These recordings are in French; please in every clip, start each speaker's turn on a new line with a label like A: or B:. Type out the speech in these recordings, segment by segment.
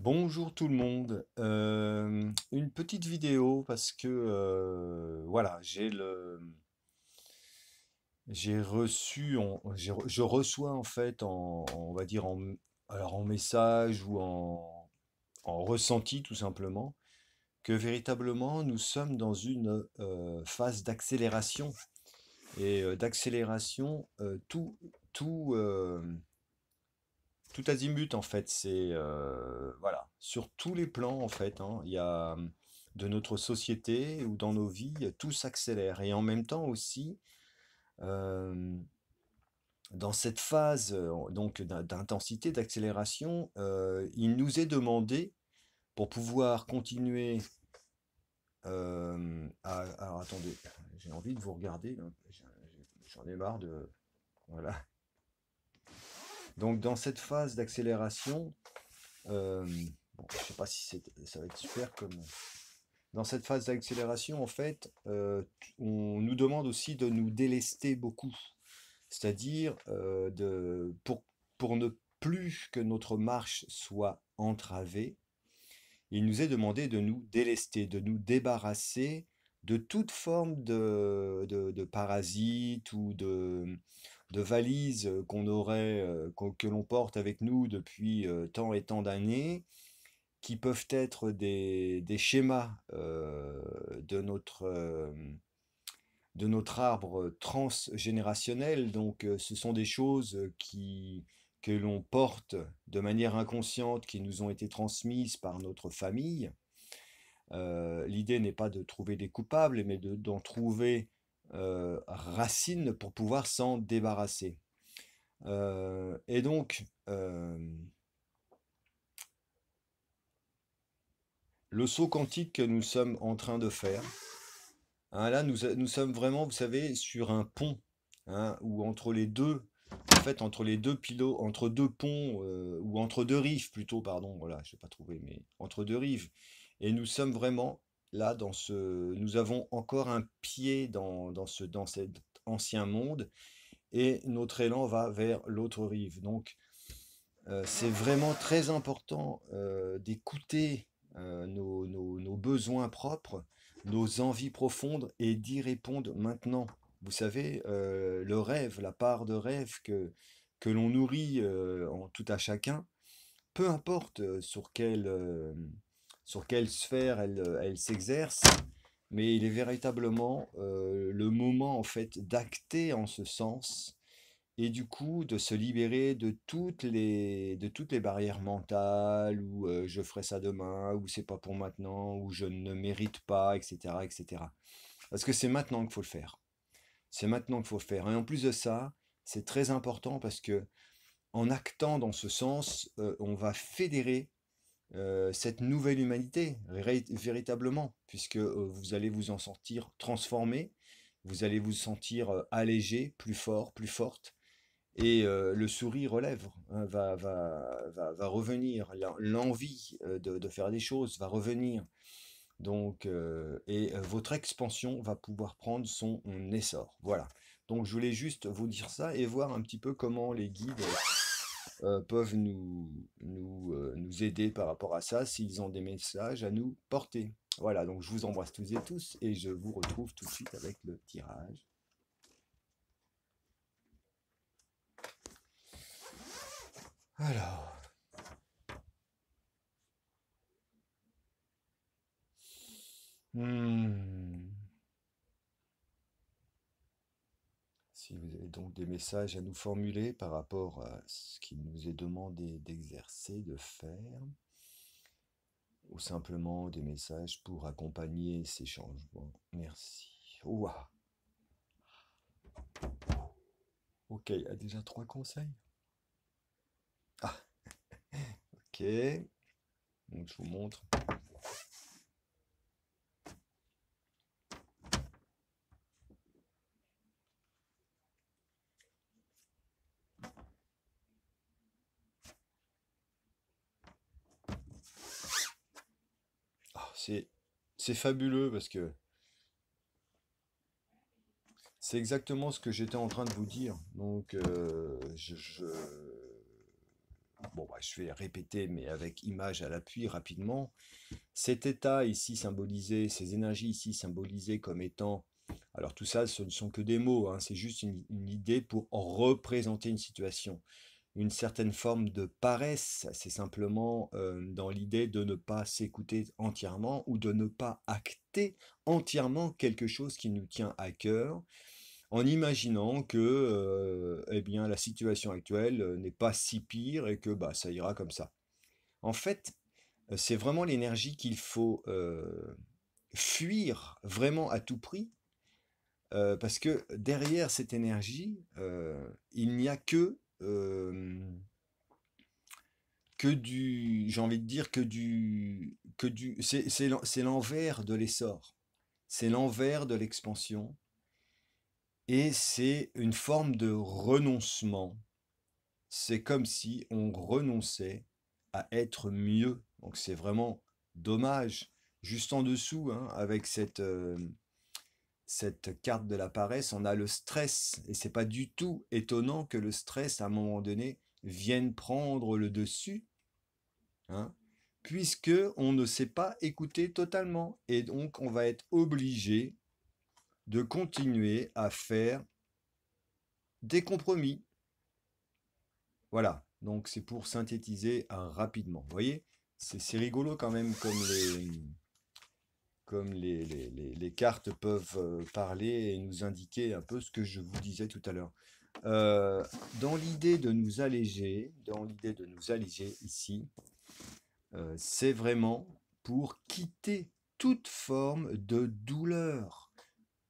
A: Bonjour tout le monde. Une petite vidéo parce que voilà, j'ai reçu, je reçois en fait on va dire alors en message ou en ressenti tout simplement que véritablement nous sommes dans une phase d'accélération et d'accélération tout azimut en fait, c'est voilà, sur tous les plans en fait, hein, il y a de notre société ou dans nos vies, tout s'accélère et en même temps aussi euh, dans cette phase donc d'intensité, d'accélération, il nous est demandé pour pouvoir continuer alors attendez, j'ai envie de vous regarder, là. J'en ai marre de voilà. Donc dans cette phase d'accélération, Euh, bon, je sais pas si ça va être super comme. Dans cette phase d'accélération, en fait, on nous demande aussi de nous délester beaucoup. C'est-à-dire pour ne plus que notre marche soit entravée, il nous est demandé de nous délester, de nous débarrasser de toute forme de parasites ou de valises qu'on aurait, que l'on porte avec nous depuis tant et tant d'années qui peuvent être des schémas de notre arbre transgénérationnel. Donc, ce sont des choses que l'on porte de manière inconsciente, qui nous ont été transmises par notre famille. L'idée n'est pas de trouver des coupables, mais d'en trouver racine pour pouvoir s'en débarrasser. Et donc, le saut quantique que nous sommes en train de faire, hein, là, nous sommes vraiment, vous savez, sur un pont, hein, où entre les deux, en fait, entre les deux pilots, entre deux ponts, ou entre deux rives plutôt, pardon, voilà, je n'ai pas trouvé, mais entre deux rives. Et nous sommes vraiment là nous avons encore un pied dans cet ancien monde, et notre élan va vers l'autre rive. Donc, c'est vraiment très important d'écouter nos besoins propres, nos envies profondes et d'y répondre maintenant. Vous savez, le rêve, la part de rêve que l'on nourrit en tout à chacun, peu importe sur quelle sphère elle s'exerce, mais il est véritablement le moment en fait d'acter en ce sens et du coup, de se libérer de toutes les barrières mentales, ou je ferai ça demain, ou c'est pas pour maintenant, ou je ne mérite pas, etc., etc. Parce que c'est maintenant qu'il faut le faire. C'est maintenant qu'il faut le faire. Et en plus de ça, c'est très important parce que en actant dans ce sens, on va fédérer cette nouvelle humanité, véritablement, puisque vous allez vous en sentir transformé, vous allez vous sentir allégé, plus fort, plus forte, et le sourire aux lèvres hein, va revenir, l'envie de faire des choses va revenir. Donc, votre expansion va pouvoir prendre son essor. Voilà. Donc, je voulais juste vous dire ça et voir un petit peu comment les guides peuvent nous aider par rapport à ça, s'ils ont des messages à nous porter. Voilà, donc je vous embrasse tous et tous et je vous retrouve tout de suite avec le tirage. Alors, hmm. Si vous avez donc des messages à nous formuler par rapport à ce qu'il nous est demandé d'exercer, de faire, ou simplement des messages pour accompagner ces changements, merci. Ouah, ok, il y a déjà trois conseils. Ah, ok, donc je vous montre. Ah, c'est fabuleux parce que c'est exactement ce que j'étais en train de vous dire. Donc, bon, bah, je vais répéter, mais avec image à l'appui rapidement. Cet état ici symbolisé, ces énergies ici symbolisées comme étant, alors tout ça, ce ne sont que des mots, hein, c'est juste une idée pour représenter une situation. Une certaine forme de paresse, c'est simplement dans l'idée de ne pas s'écouter entièrement ou de ne pas acter entièrement quelque chose qui nous tient à cœur, en imaginant que eh bien, la situation actuelle n'est pas si pire et que bah, ça ira comme ça. En fait, c'est vraiment l'énergie qu'il faut fuir vraiment à tout prix, parce que derrière cette énergie, il n'y a que du, j'ai envie de dire c'est l'envers de l'essor, c'est l'envers de l'expansion, et c'est une forme de renoncement. C'est comme si on renonçait à être mieux. Donc c'est vraiment dommage. Juste en dessous, hein, avec cette carte de la paresse, on a le stress. Et c'est pas du tout étonnant que le stress, à un moment donné, vienne prendre le dessus, hein, puisque on ne sait pas écouter totalement. Et donc on va être obligé de continuer à faire des compromis. Voilà, donc c'est pour synthétiser rapidement. Vous voyez, c'est rigolo quand même comme les cartes peuvent parler et nous indiquer un peu ce que je vous disais tout à l'heure. Euh, dans l'idée de nous alléger, ici, c'est vraiment pour quitter toute forme de douleur.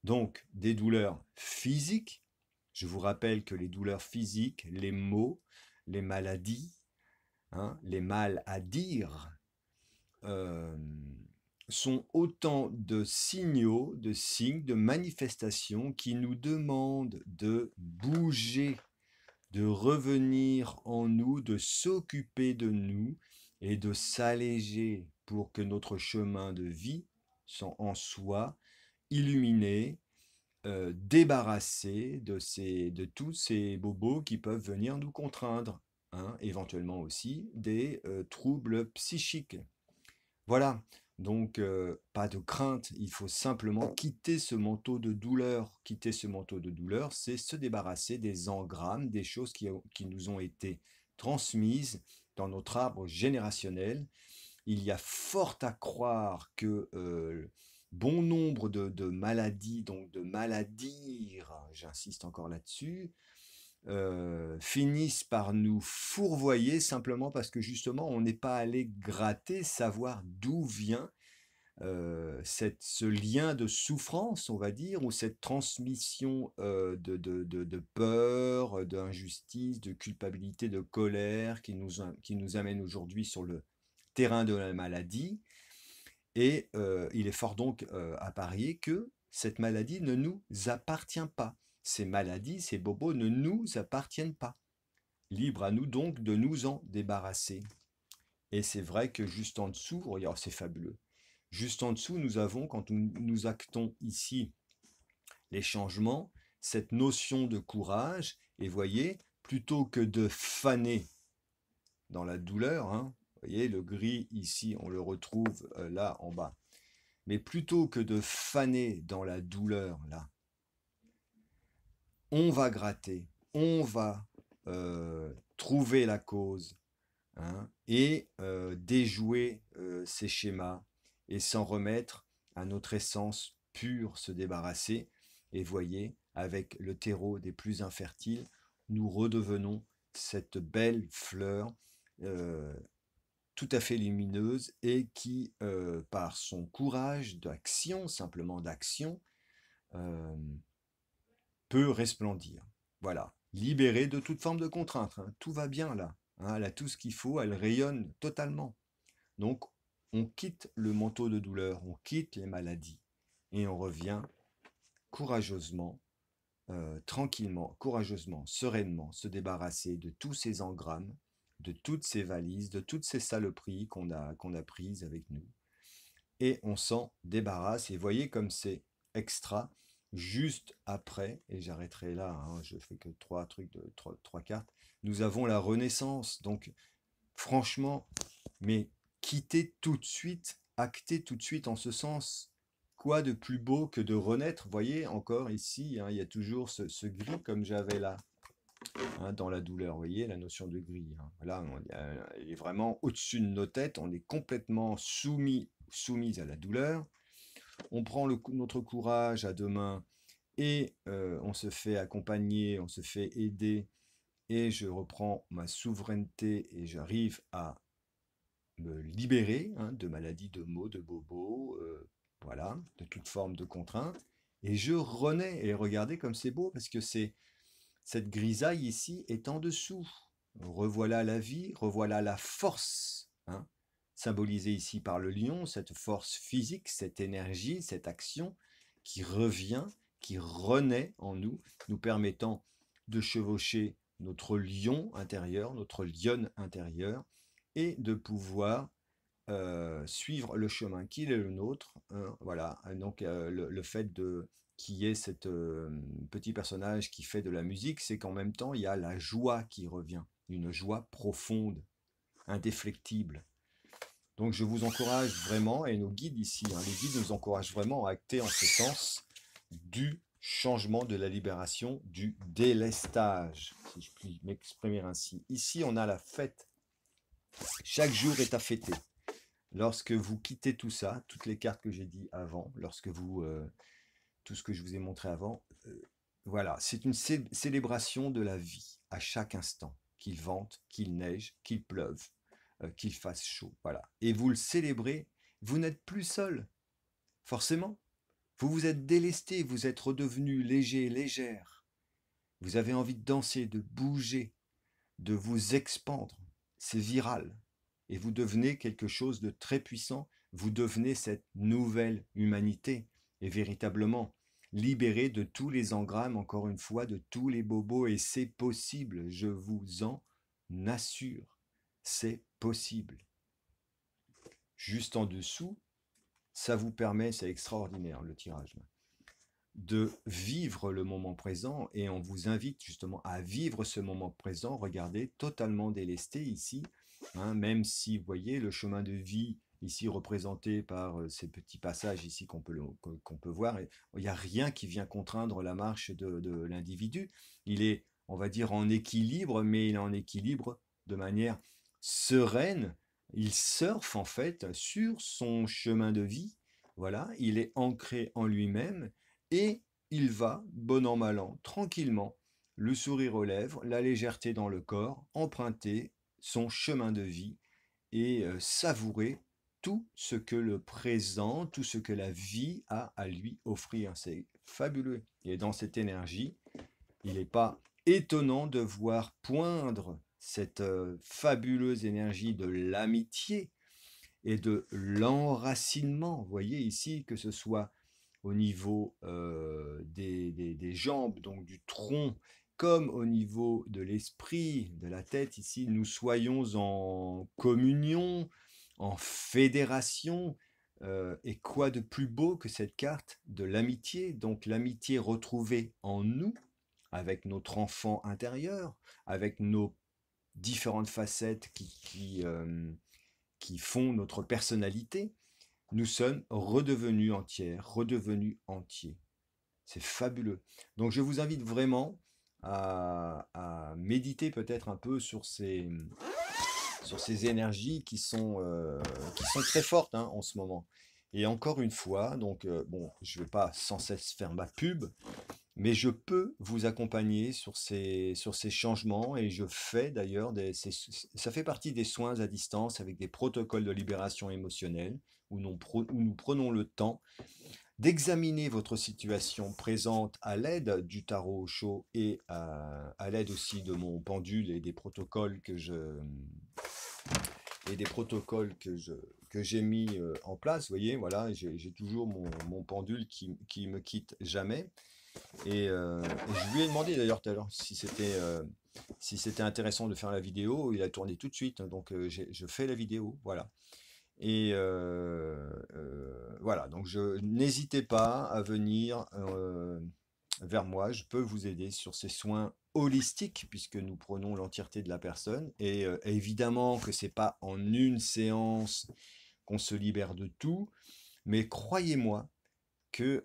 A: Donc, des douleurs physiques. Je vous rappelle que les douleurs physiques, les maux, les maladies, hein, les mal à dire, euh, sont autant de signaux, de signes, de manifestations qui nous demandent de bouger, de revenir en nous, de s'occuper de nous et de s'alléger pour que notre chemin de vie en soit illuminé, débarrassé de tous ces bobos qui peuvent venir nous contraindre, hein, éventuellement aussi des troubles psychiques. Voilà, donc pas de crainte, il faut simplement quitter ce manteau de douleur. Quitter ce manteau de douleur, c'est se débarrasser des engrammes, des choses qui nous ont été transmises dans notre arbre générationnel. Il y a fort à croire que bon nombre de maladies, donc de maladies, j'insiste encore là-dessus, finissent par nous fourvoyer simplement parce que justement on n'est pas allé gratter, savoir d'où vient ce lien de souffrance, on va dire, ou cette transmission de peur, d'injustice, de culpabilité, de colère qui nous amène aujourd'hui sur le terrain de la maladie. Et il est fort donc à parier que cette maladie ne nous appartient pas. Ces maladies, ces bobos ne nous appartiennent pas. Libre à nous donc de nous en débarrasser. Et c'est vrai que juste en dessous, regarde, c'est fabuleux. Juste en dessous, nous avons, quand nous actons ici les changements, cette notion de courage. Et voyez, plutôt que de faner dans la douleur, hein, voyez, le gris ici, on le retrouve là en bas. Mais plutôt que de faner dans la douleur, là, on va gratter, on va trouver la cause, hein, et déjouer ces schémas et s'en remettre à notre essence pure, se débarrasser. Et voyez, avec le terreau des plus infertiles, nous redevenons cette belle fleur euh, tout à fait lumineuse et qui, par son courage d'action, simplement d'action, euh, peut resplendir. Voilà, libérée de toute forme de contrainte, hein. Tout va bien là, hein. Elle a tout ce qu'il faut, elle rayonne totalement. Donc, on quitte le manteau de douleur, on quitte les maladies et on revient courageusement, tranquillement, courageusement, sereinement, se débarrasser de tous ces engrammes, de toutes ces valises, de toutes ces saloperies qu'on a prises avec nous. Et on s'en débarrasse. Et voyez comme c'est extra. Juste après, et j'arrêterai là, hein, je fais que trois trucs trois cartes, nous avons la Renaissance. Donc franchement, mais quittez tout de suite, actez tout de suite en ce sens. Quoi de plus beau que de renaître? Vous voyez, encore ici, hein, il y a toujours ce gris comme j'avais là, hein, dans la douleur. Vous voyez la notion de gris, hein. Là, il est vraiment au-dessus de nos têtes. On est complètement soumis à la douleur. On prend notre courage à deux mains et on se fait accompagner, on se fait aider. Et je reprends ma souveraineté et j'arrive à me libérer, hein, de maladies, de maux, de bobos, voilà, de toute forme de contrainte. Et je renais. Et regardez comme c'est beau, parce que cette grisaille ici est en dessous. Revoilà la vie, revoilà la force, hein, symbolisée ici par le lion, cette force physique, cette énergie, cette action qui revient, qui renaît en nous, nous permettant de chevaucher notre lion intérieur, notre lionne intérieure, et de pouvoir suivre le chemin qui est le nôtre, hein, voilà. Donc le fait de qu'il y ait cet petit personnage qui fait de la musique, c'est qu'en même temps, il y a la joie qui revient, une joie profonde, indéflectible. Donc je vous encourage vraiment, et nos guides ici, hein, les guides nous encouragent vraiment à acter en ce sens du changement, de la libération, du délestage, si je puis m'exprimer ainsi. Ici, on a la fête. Chaque jour est à fêter. Lorsque vous quittez tout ça, toutes les cartes que j'ai dit avant, lorsque vous, tout ce que je vous ai montré avant, voilà, c'est une célébration de la vie à chaque instant, qu'il vente, qu'il neige, qu'il pleuve, qu'il fasse chaud, voilà. Et vous le célébrez, vous n'êtes plus seul, forcément. Vous vous êtes délesté, vous êtes redevenu léger, légère. Vous avez envie de danser, de bouger, de vous expandre. C'est viral. Et vous devenez quelque chose de très puissant. Vous devenez cette nouvelle humanité. Et véritablement, libéré de tous les engrammes, encore une fois, de tous les bobos. Et c'est possible, je vous en assure. C'est possible. Juste en dessous, ça vous permet, c'est extraordinaire le tirage, de vivre le moment présent, et on vous invite justement à vivre ce moment présent. Regardez, totalement délesté ici, hein, même si vous voyez le chemin de vie ici représenté par ces petits passages ici qu'on peut voir, et il n'y a rien qui vient contraindre la marche de l'individu. Il est, on va dire, en équilibre, mais il est en équilibre de manière sereine. Il surfe en fait sur son chemin de vie. Voilà, il est ancré en lui-même. Et il va, bon an mal an, tranquillement, le sourire aux lèvres, la légèreté dans le corps, emprunter son chemin de vie et savourer tout ce que le présent, tout ce que la vie a à lui offrir. C'est fabuleux. Et dans cette énergie, il n'est pas étonnant de voir poindre cette fabuleuse énergie de l'amitié et de l'enracinement. Vous voyez ici que ce soit au niveau des jambes, donc du tronc, comme au niveau de l'esprit, de la tête, ici, nous soyons en communion, en fédération. Et quoi de plus beau que cette carte de l'amitié, donc l'amitié retrouvée en nous, avec notre enfant intérieur, avec nos différentes facettes qui font notre personnalité. Nous sommes redevenus entières, redevenus entiers. C'est fabuleux. Donc je vous invite vraiment à méditer peut-être un peu sur ces énergies qui sont très fortes, hein, en ce moment. Et encore une fois, donc bon, je ne vais pas sans cesse faire ma pub, mais je peux vous accompagner sur ces changements, et je fais d'ailleurs, ça fait partie des soins à distance avec des protocoles de libération émotionnelle où nous prenons le temps d'examiner votre situation présente à l'aide du tarot chaud et à l'aide aussi de mon pendule et des protocoles que j'ai mis en place. Vous voyez, voilà, j'ai toujours mon pendule qui me quitte jamais. Et je lui ai demandé d'ailleurs tout à l'heure si c'était intéressant de faire la vidéo. Il a tourné tout de suite, hein, donc je fais la vidéo, voilà. Et voilà, donc n'hésitez pas à venir vers moi, je peux vous aider sur ces soins holistiques, puisque nous prenons l'entièreté de la personne. Et évidemment que c'est pas en une séance qu'on se libère de tout, mais croyez-moi que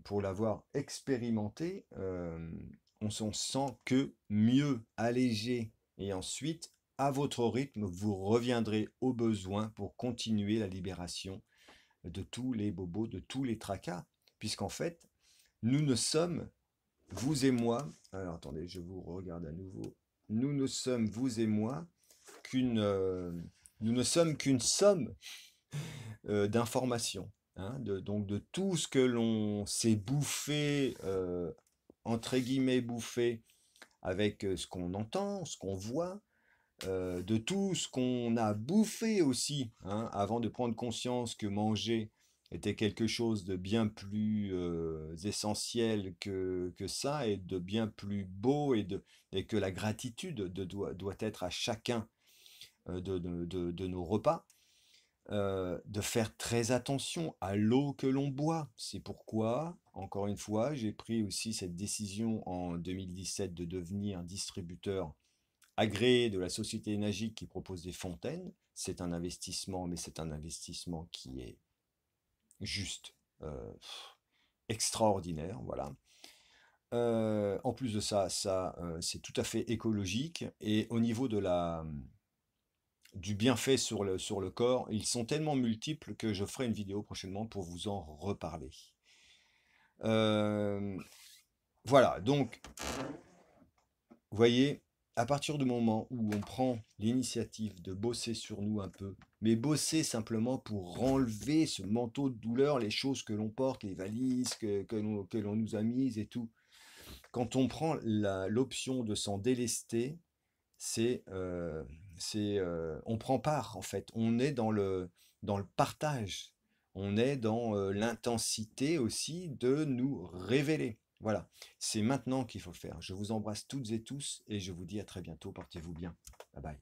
A: pour l'avoir expérimenté, on s'en sent que mieux, allégé. Et ensuite, à votre rythme, vous reviendrez au besoin pour continuer la libération de tous les bobos, de tous les tracas, puisqu'en fait, nous ne sommes, vous et moi, alors attendez, je vous regarde à nouveau, nous ne sommes, vous et moi, qu'une, nous ne sommes qu'une somme d'informations, hein, donc de tout ce que l'on s'est bouffé, entre guillemets bouffé, avec ce qu'on entend, ce qu'on voit, de tout ce qu'on a bouffé aussi, hein, avant de prendre conscience que manger était quelque chose de bien plus essentiel que ça, et de bien plus beau, et que la gratitude doit être à chacun de nos repas. De faire très attention à l'eau que l'on boit. C'est pourquoi, encore une fois, j'ai pris aussi cette décision en 2017 de devenir distributeur agréé de la Société énergique qui propose des fontaines. C'est un investissement, mais c'est un investissement qui est juste extraordinaire, voilà. En plus de ça, c'est tout à fait écologique. Et au niveau de du bienfait sur le corps, ils sont tellement multiples que je ferai une vidéo prochainement pour vous en reparler. Euh, voilà, donc, vous voyez, à partir du moment où on prend l'initiative de bosser sur nous un peu, mais bosser simplement pour enlever ce manteau de douleur, les choses que l'on porte, les valises que l'on nous a mises et tout, quand on prend l'option de s'en délester, on prend part en fait, on est dans le partage, on est dans l'intensité aussi de nous révéler. Voilà, c'est maintenant qu'il faut le faire. Je vous embrasse toutes et tous et je vous dis à très bientôt, portez-vous bien. Bye bye.